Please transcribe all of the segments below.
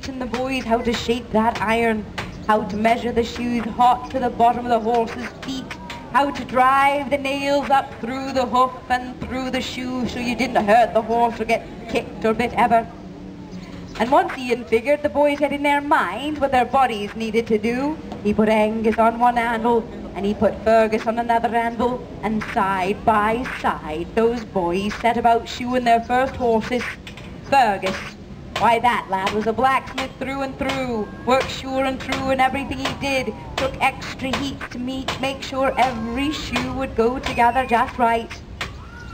teaching the boys how to shape that iron, how to measure the shoes hot to the bottom of the horse's feet, how to drive the nails up through the hoof and through the shoe so you didn't hurt the horse or get kicked or bit ever. And once Ian figured the boys had in their minds what their bodies needed to do, he put Angus on one anvil and he put Fergus on another anvil, and side by side those boys set about shoeing their first horses. Fergus, why that lad was a blacksmith through and through, worked sure and true in everything he did, took extra heats to make sure every shoe would go together just right.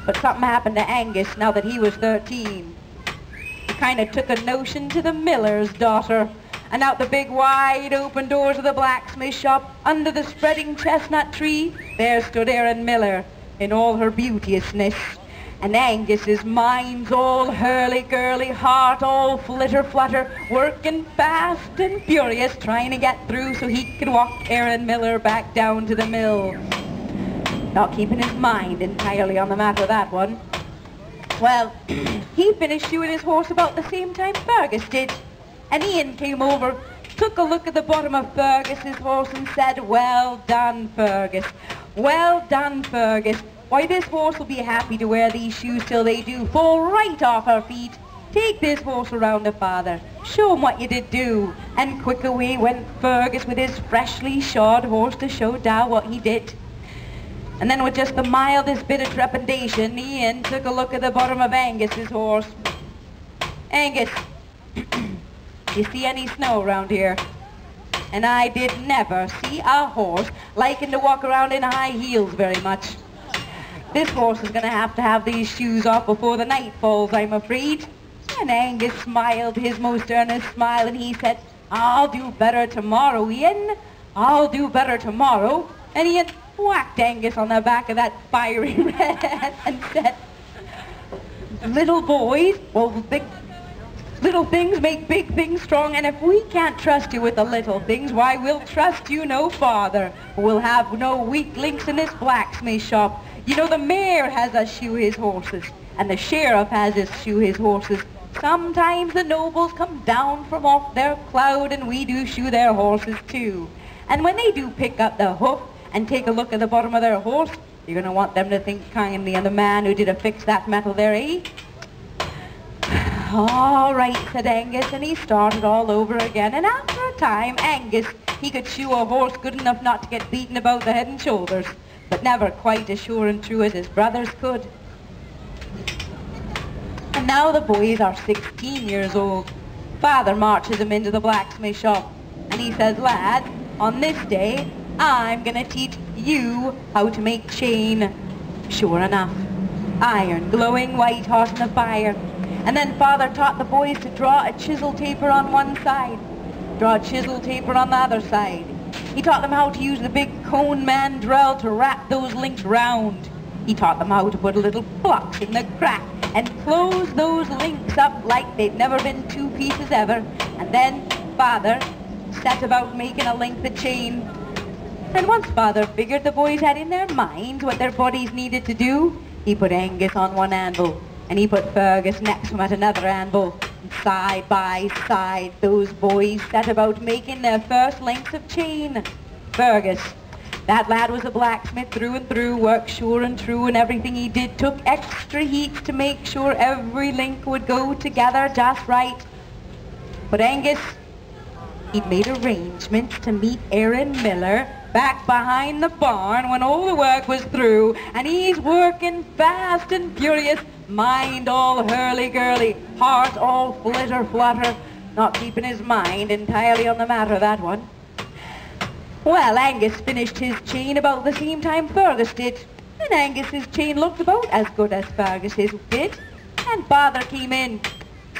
But something happened to Angus now that he was 13. He kind of took a notion to the miller's daughter, and out the big wide open doors of the blacksmith shop, under the spreading chestnut tree, there stood Erin Miller in all her beauteousness. And Angus's mind's all hurly-gurly, heart all flitter-flutter, working fast and furious, trying to get through so he could walk Erin Miller back down to the mill. Not keeping his mind entirely on the matter, that one. Well, he finished shoeing his horse about the same time Fergus did. And Ian came over, took a look at the bottom of Fergus's horse and said, "Well done, Fergus. Well done, Fergus. Why, this horse will be happy to wear these shoes till they do fall right off her feet. Take this horse around to father. Show him what you did do." And quick away went Fergus with his freshly shod horse to show Dow what he did. And then with just the mildest bit of trepidation, Ian took a look at the bottom of Angus's horse. "Angus, you see any snow around here?" And I did never see a horse liking to walk around in high heels very much. "This horse is going to have these shoes off before the night falls, I'm afraid." And Angus smiled his most earnest smile and he said, "I'll do better tomorrow, Ian. I'll do better tomorrow." And Ian whacked Angus on the back of that fiery red and said, "Little boys, little things make big things strong, and if we can't trust you with the little things, why, we'll trust you no farther. We'll have no weak links in this blacksmith shop. You know, the mayor has us shoe his horses, and the sheriff has us shoe his horses. Sometimes the nobles come down from off their cloud, and we do shoe their horses too. And when they do pick up the hoof and take a look at the bottom of their horse, you're going to want them to think kindly of the man who did affix that metal there, eh?" "All right," said Angus, and he started all over again. And after a time, Angus, he could shoe a horse good enough not to get beaten about the head and shoulders, but never quite as sure and true as his brothers could. And now the boys are 16 years old. Father marches them into the blacksmith shop, and he says, "Lad, on this day, I'm going to teach you how to make chain." Sure enough, iron glowing white hot in the fire. And then Father taught the boys to draw a chisel taper on one side, draw a chisel taper on the other side. He taught them how to use the big cone mandrel to wrap those links round. He taught them how to put a little flux in the crack and close those links up like they'd never been two pieces ever. And then Father set about making a length of chain. And once Father figured the boys had in their minds what their bodies needed to do, he put Angus on one anvil, and he put Fergus next to him at another anvil. And side by side, those boys set about making their first lengths of chain. Fergus, that lad was a blacksmith through and through, worked sure and true in everything he did, took extra heats to make sure every link would go together just right. But Angus, he'd made arrangements to meet Erin Miller back behind the barn when all the work was through, and he's working fast and furious, mind all hurly-gurly, heart all flitter-flutter, not keeping his mind entirely on the matter, that one. Well, Angus finished his chain about the same time Fergus did, and Angus's chain looked about as good as Fergus's did. And Father came in,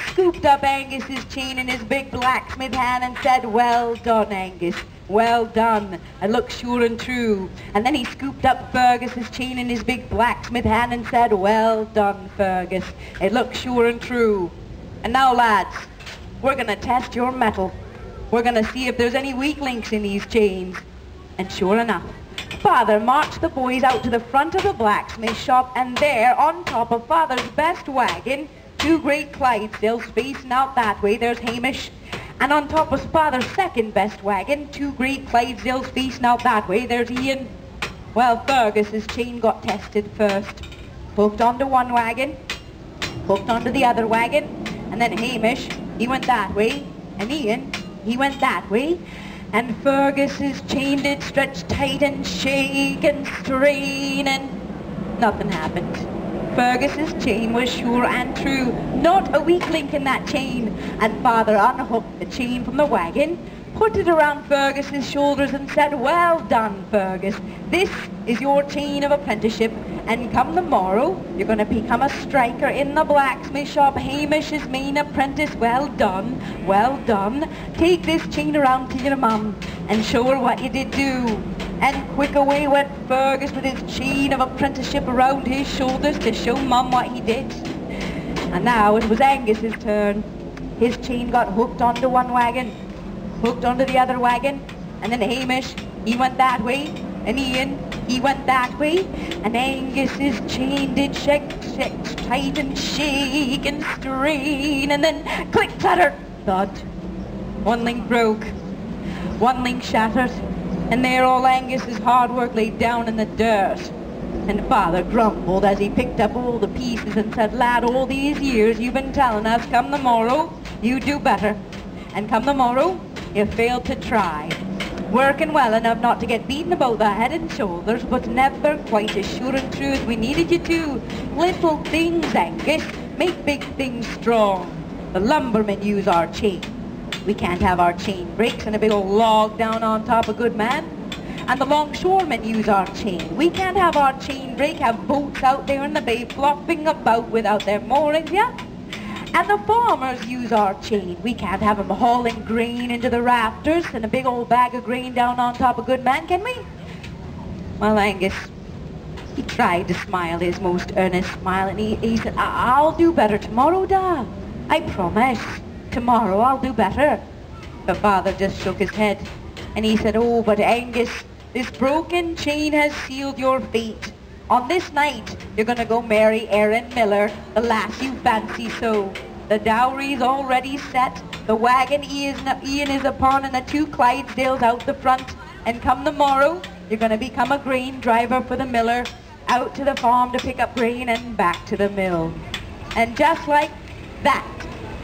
scooped up Angus's chain in his big blacksmith hand and said, "Well done, Angus. Well done. It looks sure and true." And then he scooped up Fergus's chain in his big blacksmith hand and said, "Well done, Fergus. It looks sure and true. And now, lads, we're going to test your metal. We're going to see if there's any weak links in these chains." And sure enough, Father marched the boys out to the front of the blacksmith shop, and there, on top of Father's best wagon, two great Clydesdales facing out that way, there's Hamish, And on top was father's second best wagon, two great Clydesdales facing out that way. There's Ian. Well, Fergus's chain got tested first. Hooked onto one wagon, hooked onto the other wagon, and then Hamish, he went that way, and Ian, he went that way, and Fergus's chain did stretch tight and shake and strain, and nothing happened. Fergus's chain was sure and true, not a weak link in that chain, and father unhooked the chain from the wagon, put it around Fergus's shoulders and said, "Well done, Fergus. This is your chain of apprenticeship, and come the morrow, you're going to become a striker in the blacksmith shop, Hamish's main apprentice. Well done, well done. Take this chain around to your mum and show her what you did do." And quick away went Fergus with his chain of apprenticeship around his shoulders to show mum what he did. And now it was Angus's turn. His chain got hooked onto one wagon, hooked onto the other wagon, and then Hamish, he went that way, and Ian, he went that way, and Angus's chain did shake tight and shake and strain, and then click, clatter, thud. One link broke, one link shattered, and there all Angus's hard work lay down in the dirt. And father grumbled as he picked up all the pieces and said, "Lad, all these years you've been telling us, come the morrow, you do better. And come the morrow, you failed to try. Working well enough not to get beaten about the head and shoulders, but never quite as sure and true as we needed you to. Little things, Angus, make big things strong. The lumbermen use our chain. We can't have our chain breaks and a big old log down on top of good man. And the longshoremen use our chain. We can't have our chain break, have boats out there in the bay flopping about without their moorings, yeah? And the farmers use our chain. We can't have them hauling grain into the rafters and a big old bag of grain down on top of good man, can we?" Well, Angus, he tried to smile his most earnest smile, and he said, "I'll do better tomorrow, Da. I promise. Tomorrow I'll do better." The father just shook his head, and he said, "Oh, but Angus, this broken chain has sealed your fate. On this night, you're going to go marry Erin Miller, the lass you fancy so. The dowry's already set, the wagon Ian is upon, and the two Clydesdales out the front. And come the morrow, you're going to become a grain driver for the miller, out to the farm to pick up grain and back to the mill." And just like that,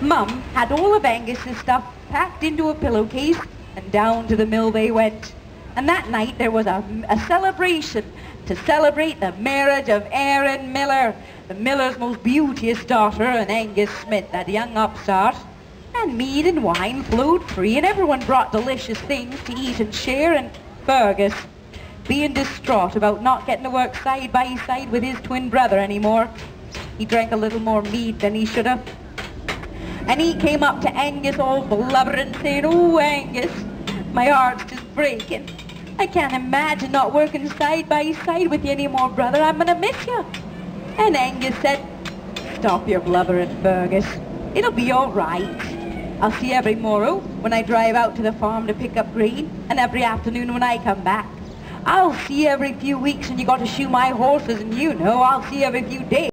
Mum had all of Angus's stuff packed into a pillowcase, and down to the mill they went. And that night there was a celebration to celebrate the marriage of Erin Miller, the miller's most beauteous daughter, and Angus Smith, that young upstart. And mead and wine flowed free, and everyone brought delicious things to eat and share, and Fergus, being distraught about not getting to work side by side with his twin brother anymore, he drank a little more mead than he should have. And he came up to Angus all blubbering, saying, "Oh, Angus, my heart's just breaking. I can't imagine not working side by side with you anymore, brother. I'm going to miss you." And Angus said, "Stop your blubbering, Fergus. It'll be all right. I'll see you every morrow when I drive out to the farm to pick up grain, and every afternoon when I come back. I'll see you every few weeks when you got to shoe my horses, and you know I'll see you every few days."